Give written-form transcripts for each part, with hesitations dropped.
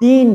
3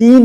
3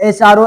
SRO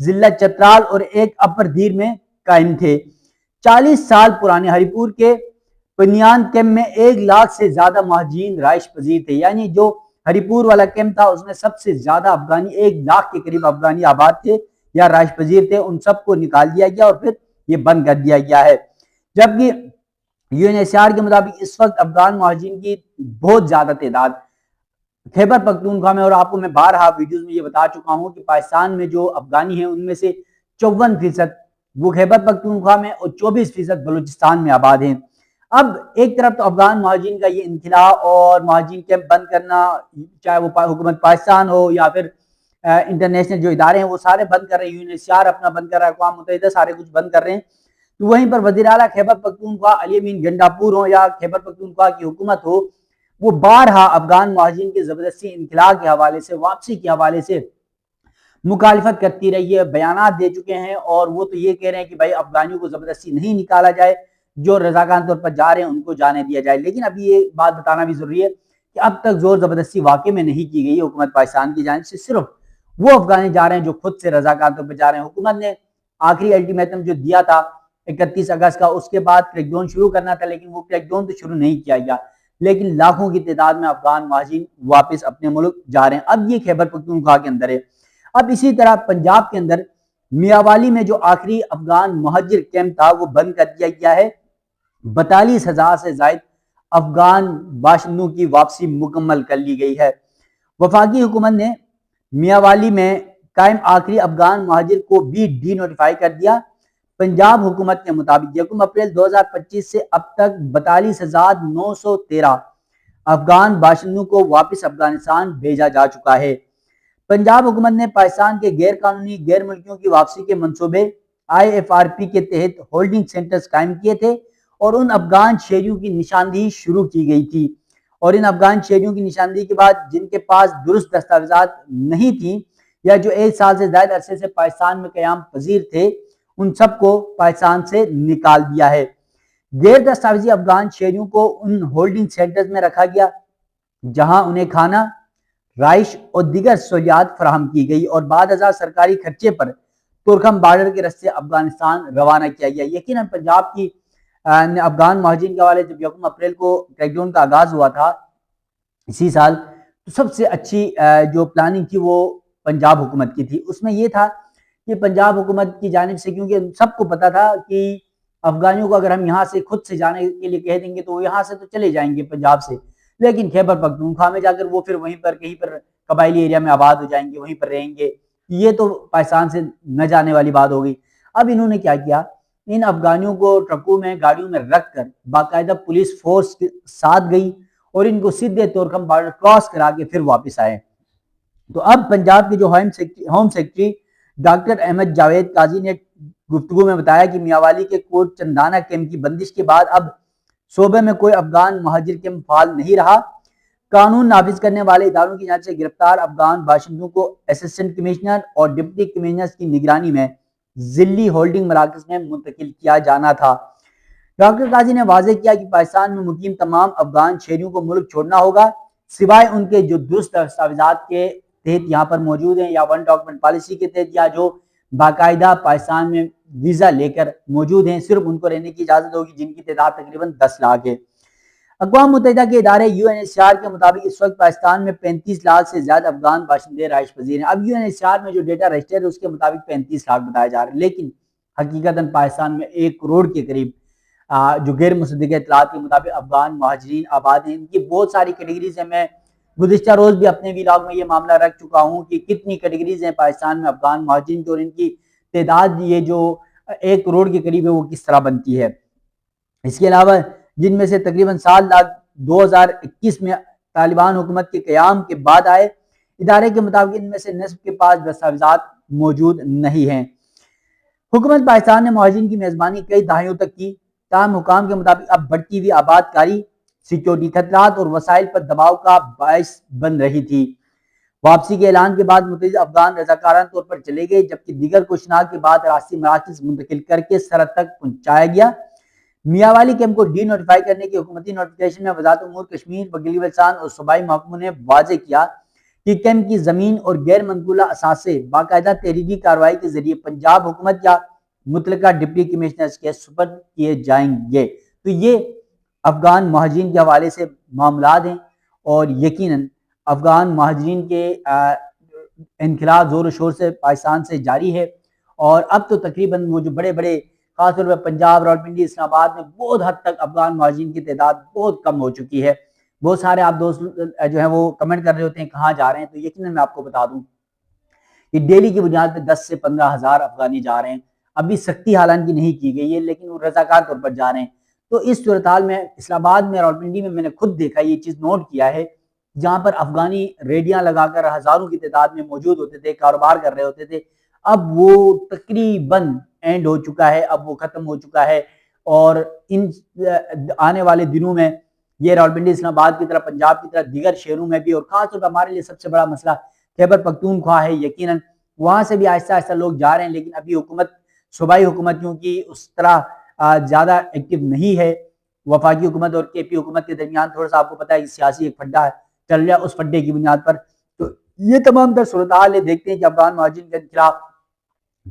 ضلع چترال اور ایک اپر دھیر میں قائم تھے۔ 40 سال پرانے ہری پور کے پنیان کیمپ میں 1 لاکھ سے زیادہ مہاجرین رہائش پذیر تھے، یعنی جو ہری پور والا کیمپ تھا اس میں سب سے زیادہ افغانی 1 لاکھ کے قریب افغانی آباد تھے یا رہائش پذیر تھے، ان سب کو نکال دیا گیا اور پھر یہ بند کر دیا گیا ہے۔ جبکہ UNHCR کے مطابق اس وقت افغان مہاجرین کی بہت زیادہ تعداد خیبر پختونخوا میں، اور آپ کو میں بارہا ویڈیوز میں یہ بتا چکا ہوں کہ پاکستان میں جو افغانی ہیں ان میں سے 54% وہ خیبر پختونخوا میں اور 24% بلوچستان میں آباد ہیں۔ اب ایک طرف تو افغان مہاجرین کا یہ انخلاء اور مہاجرین کیمپ بند کرنا، چاہے وہ حکومت پاکستان ہو یا پھر انٹرنیشنل جو ادارے ہیں وہ سارے بند کر رہے ہیں، UNHCR اپنا بند کر رہا ہے، اقوام متحدہ سارے کچھ بند کر رہے ہیں، تو وہیں پر وزیر اعلیٰ خیبر پختونخوا علی امین گنڈاپور ہو یا خیبر پختونخوا کی حکومت ہو، وہ بارہا افغان مہاجرین کے زبردستی انخلاء کے حوالے سے، واپسی کے حوالے سے مخالفت کرتی رہی ہے، بیانات دے چکے ہیں، اور وہ تو یہ کہہ رہے ہیں کہ بھائی افغانیوں کو زبردستی نہیں نکالا جائے، جو رضاکارانہ طور پر جا رہے ہیں ان کو جانے دیا جائے۔ لیکن ابھی یہ بات بتانا بھی ضروری ہے کہ اب تک زور زبردستی واقع میں نہیں کی گئی ہے حکومت پاکستان کی جانب سے، صرف وہ افغانی جا رہے ہیں جو خود سے رضاکارانہ طور پر جا رہے ہیں۔ حکومت نے آخری الٹیمیٹم جو دیا تھا 31 اگست کا، اس کے بعد کریک ڈاؤن شروع کرنا تھا، لیکن وہ کریک ڈاؤن تو شروع نہیں کیا گیا، لیکن لاکھوں کی تعداد میں افغان مہاجرین واپس اپنے ملک جا رہے ہیں۔ اب یہ خیبر پختونخوا کے اندر ہے۔ اب اسی طرح پنجاب کے اندر میاوالی میں جو آخری افغان مہاجر کیمپ تھا وہ بند کر دیا گیا ہے۔ 42,000 سے زائد افغان باشندوں کی واپسی مکمل کر لی گئی ہے۔ وفاقی حکومت نے میاوالی میں قائم آخری افغان مہاجر کو بھی ڈی نوٹیفائی کر دیا۔ پنجاب حکومت کے مطابق 1 اپریل 2025 سے اب تک 42,913 افغان باشندوں کو واپس افغانستان بھیجا جا چکا ہے۔ پنجاب حکومت نے پاکستان کے غیر قانونی غیر ملکیوں کی واپسی کے منصوبے IFRP کے تحت ہولڈنگ سینٹرز قائم کیے تھے، اور ان افغان شہریوں کی نشاندہی شروع کی گئی تھی، اور ان افغان شہریوں کی نشاندہی کے بعد جن کے پاس درست دستاویزات نہیں تھیں یا جو 1 سال سے زائد عرصے سے پاکستان میں قیام پذیر تھے، ان سب کو پاکستان سے نکال دیا ہے۔ غیر دستاویزی افغان شہریوں کو ان ہولڈنگ سینٹرز میں رکھا گیا جہاں انہیں کھانا، رہائش اور دیگر سہولیات فراہم کی گئی، اور بعد ازاں سرکاری خرچے پر تورکھم بارڈر کے رستے افغانستان روانہ کیا گیا۔ یقیناً پنجاب کی افغان مہاجرین کے حوالے جب 1 اپریل کو کریک ڈاؤن کا آغاز ہوا تھا اسی سال، تو سب سے اچھی جو پلاننگ تھی وہ پنجاب حکومت کی تھی۔ اس میں یہ تھا کہ پنجاب حکومت کی جانب سے، کیونکہ سب کو پتا تھا کہ افغانیوں کو اگر ہم یہاں سے خود سے جانے کے لیے کہہ دیں گے تو وہ یہاں سے تو چلے جائیں گے پنجاب سے، لیکن خیبر پختونخوا میں جا کر وہ پھر وہیں پر کہیں پر قبائلی ایریا میں آباد ہو جائیں گے، وہیں پر رہیں گے، یہ تو پاکستان سے نہ جانے والی بات ہو گئی۔ اب انہوں نے کیا کیا، ان افغانیوں کو ٹرکوں میں، گاڑیوں میں رکھ کر باقاعدہ پولیس فورس کے ساتھ گئی اور ان کو سیدھے تورکھم بارڈر کراس کرا کے پھر واپس آئے۔ تو اب پنجاب کے جو home secretary doctor Ahmed Javed Qazi نے گفتگو میں بتایا کہ میاوالی کے کوٹ چندانہ کیمپ کی بندش کے بعد اب صوبے میں کوئی افغان مہاجر کیمپ فعال نہیں رہا۔ قانون نافذ کرنے والے اداروں کی جانب سے گرفتار افغان باشندوں کو اسسٹنٹ کمشنر اور ڈپٹی کمشنر کی نگرانی میں ضلعی ہولڈنگ مراکز میں منتقل کیا جانا تھا۔ ڈاکٹر قاضی نے واضح کیا کہ پاکستان میں مقیم تمام افغان شہریوں کو ملک چھوڑنا ہوگا، سوائے ان کے جو درست دستاویزات کے تحت یہاں پر موجود ہیں یا ون ڈاکومنٹ پالیسی کے تحت یا جو باقاعدہ پاکستان میں ویزا لے کر موجود ہیں، صرف ان کو رہنے کی اجازت ہوگی، جن کی تعداد تقریباً 10 لاکھ ہے۔ اقوام متحدہ کے ادارے UNHCR کے مطابق اس وقت پاکستان میں 35 لاکھ سے زیادہ افغان باشندے رہائش پذیر ہیں۔ اب UNHCR میں جو ڈیٹا رجسٹر ہے اس کے مطابق 35 لاکھ بتایا جا رہا ہے، لیکن حقیقتاً پاکستان میں 1 کروڑ کے قریب جو غیر مصدقہ اطلاعات کے مطابق افغان مہاجرین آباد ہیں۔ ان کی بہت ساری کیٹیگریز ہیں، میں گزشتہ روز بھی اپنے ویلاگ میں یہ معاملہ رکھ چکا ہوں کہ کتنی کیٹیگریز ہیں پاکستان میں افغان مہاجرین کی، اور ان کی تعداد یہ جو 1 کروڑ کے قریب ہے وہ کس طرح بنتی ہے۔ اس کے علاوہ جن میں سے تقریباً 7 لاکھ 2021 میں طالبان حکومت کے قیام کے بعد آئے، ادارے کے مطابق ان میں سے نصف کے پاس دستاویزات موجود نہیں ہیں۔ حکومت پاکستان نے مہاجرین کی میزبانی کئی دہائیوں تک کی، تاہم حکام کے مطابق اب بڑھتی ہوئی آباد کاری سیکیورٹی خطرات اور وسائل پر دباؤ کا باعث بن رہی تھی۔ واپسی کے اعلان کے بعد متعدد افغان رضاکارانہ طور پر چلے گئے، جبکہ دیگر کو شناخت کے بعد راستی مراکز منتقل کر کے سرحد تک پہنچایا گیا۔ میاوالی کیمپ کو ڈی نوٹیفائی کرنے کی حکومتی نوٹیفیکیشن میں وزارت امور کشمیر، وکیل بلوچستان اور صوبائی محکموں نے واضح کیا کہ کیمپ کی زمین اور غیر منقولہ اثاثے باقاعدہ تحریری کارروائی کے ذریعے پنجاب حکومت یا متعلقہ ڈپٹی کمشنرز کے سپرد کیے جائیں گے۔ تو یہ افغان مہاجرین کے حوالے سے معاملات ہیں، اور یقیناً افغان مہاجرین کے انخلاء زور و شور سے پاکستان سے جاری ہے، اور اب تو تقریباً وہ جو بڑے بڑے خاص طور پر پنجاب، راولپنڈی، اسلام آباد میں بہت حد تک افغان مہاجرین کی تعداد بہت کم ہو چکی ہے۔ بہت سارے آپ دوست جو ہیں وہ کمنٹ کر رہے ہوتے ہیں کہاں جا رہے ہیں، تو یقیناً میں آپ کو بتا دوں کہ ڈیلی کی بنیاد پہ 10 سے 15 ہزار افغانی جا رہے ہیں۔ ابھی سختی حالانکہ نہیں کی گئی ہے، لیکن وہ رضاکار طور پر جا رہے ہیں۔ تو اس صورتحال میں اسلام آباد میں، راولپنڈی میں نے خود دیکھا، یہ چیز نوٹ کیا ہے، جہاں پر افغانی ریڈیاں لگا کر ہزاروں کی تعداد میں موجود ہوتے تھے، کاروبار کر رہے ہوتے تھے، اب وہ تقریباً اینڈ ہو چکا ہے، اب وہ ختم ہو چکا ہے۔ اور ان آنے والے دنوں میں یہ راولپنڈی، اسلام آباد کی طرح، پنجاب کی طرح دیگر شہروں میں بھی، اور خاص طور پر ہمارے لیے سب سے بڑا مسئلہ خیبر پختونخوا ہے، یقیناً وہاں سے بھی آہستہ آہستہ لوگ جا رہے ہیں، لیکن ابھی حکومت، صوبائی حکومت کیونکہ اس طرح زیادہ ایکٹیو نہیں ہے، وفاقی حکومت اور کے پی حکومت کے درمیان تھوڑا سا آپ کو پتہ ہے سیاسی ایک پھڈا چل رہا ہے، اس پھڈے کی بنیاد پر تو یہ تمام تر صورتحال ہے۔ دیکھتے ہیں کہ افغان مہاجرین کا انخلاء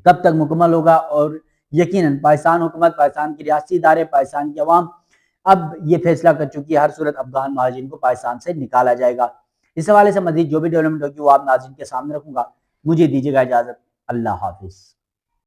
کب تک مکمل ہوگا، اور یقیناً پاکستان حکومت، پاکستان کے ریاستی ادارے، پاکستان کی عوام اب یہ فیصلہ کر چکی ہے، ہر صورت افغان مہاجرین کو پاکستان سے نکالا جائے گا۔ اس حوالے سے مزید جو بھی ڈیولپمنٹ ہوگی وہ آپ ناظرین کے سامنے رکھوں گا۔ مجھے دیجیے گا اجازت، اللہ حافظ۔